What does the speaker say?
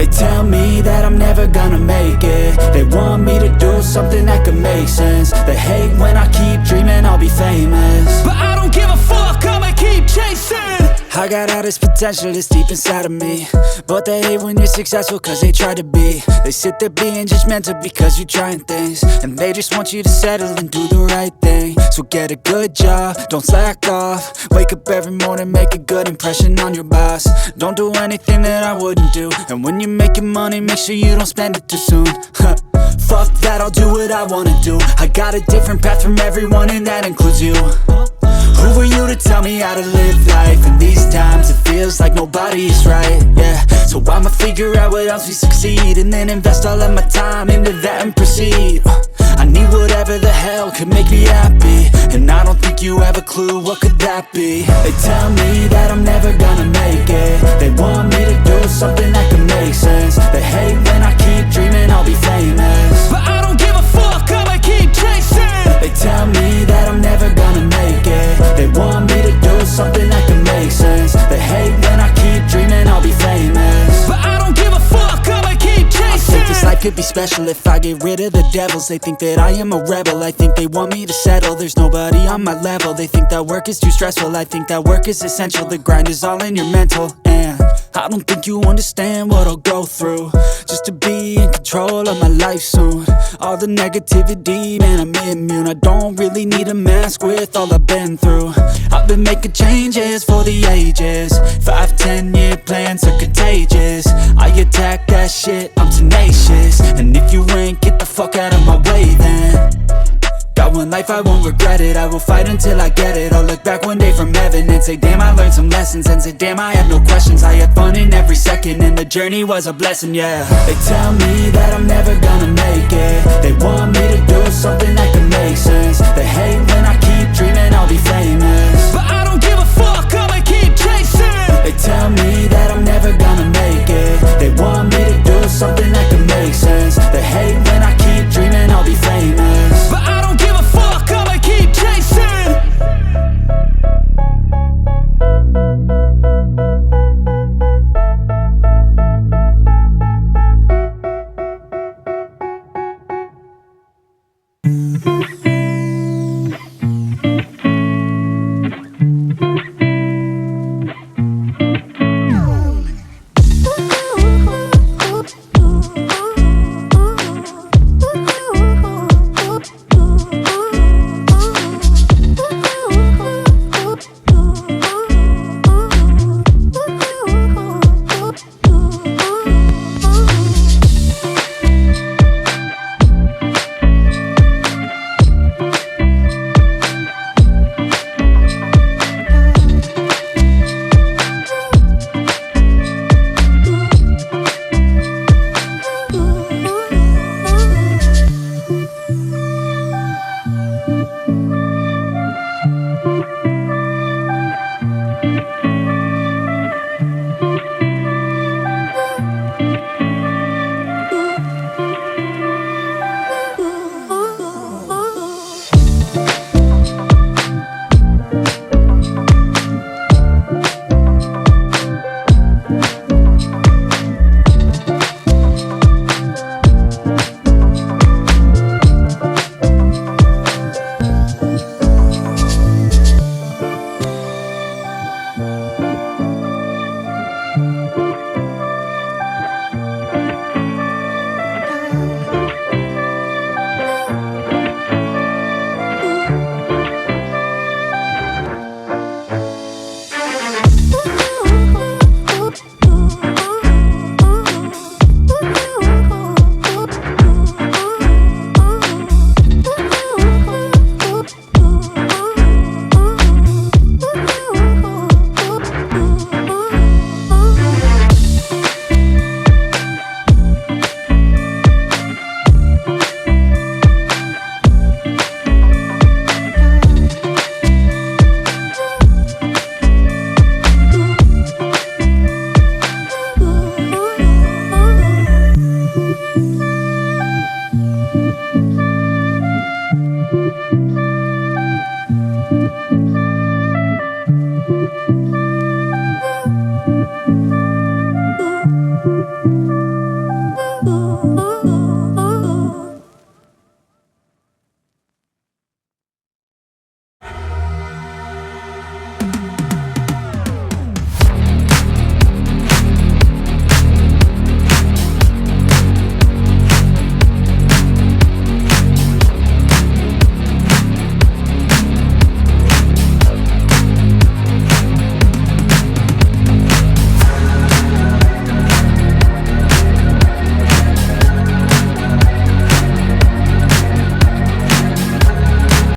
They tell me that I'm never gonna make it. They want me to do something that could make sense. They hate when I keep dreaming I'll be famous, but I don't give a fuck, I'ma keep chasing. I got all this potential that's deep inside of me, but they hate when you're successful cause they try to be. They sit there being judgmental because you're trying things, and they just want you to settle and do the right thing. So get a good job, don't slack off. Wake up every morning, make a good impression on your boss. Don't do anything that I wouldn't do, and when you're making money, make sure you don't spend it too soon. Fuck that, I'll do what I wanna do. I got a different path from everyone, and that includes you. Who are you to tell me how to live life? In these times it feels like nobody's right, yeah. So I'ma figure out what else we succeed, and then invest all of my time into that and proceed. I need whatever the hell could make me happy, and I don't think you have a clue what could that be. They tell me that I'm never gonna make it. They want me to do something that can make sense. They hate when I keep dreaming I'll be famous, but I don't give a fuck, I'ma keep chasing. They tell me that I'm never gonna make it. They want me to do something that can make sense. They hate when I keep dreaming I'll be famous, but I don't give a fuck, I'ma keep chasing. I think this life could be special if I get rid of the devils. They think that I am a rebel, I think they want me to settle. There's nobody on my level. They think that work is too stressful, I think that work is essential. The grind is all in your mental, and I don't think you understand what I'll go through just to be in control of my life soon. All the negativity, man, I'm immune. I don't really need a mask with all I've been through. I've been making changes for the ages. 5-10 year plans are contagious. I attack that shit, I'm tenacious. And if you ain't, get the fuck out of my way then. Got one life, I won't regret it. I will fight until I get it. I'll look back one day from heaven and say, damn, I learned some lessons. And say, damn, I had no questions. I had fun in every second, and the journey was a blessing, yeah. They tell me that I'm never gonna make it. They want me to do something that can make sense. They hate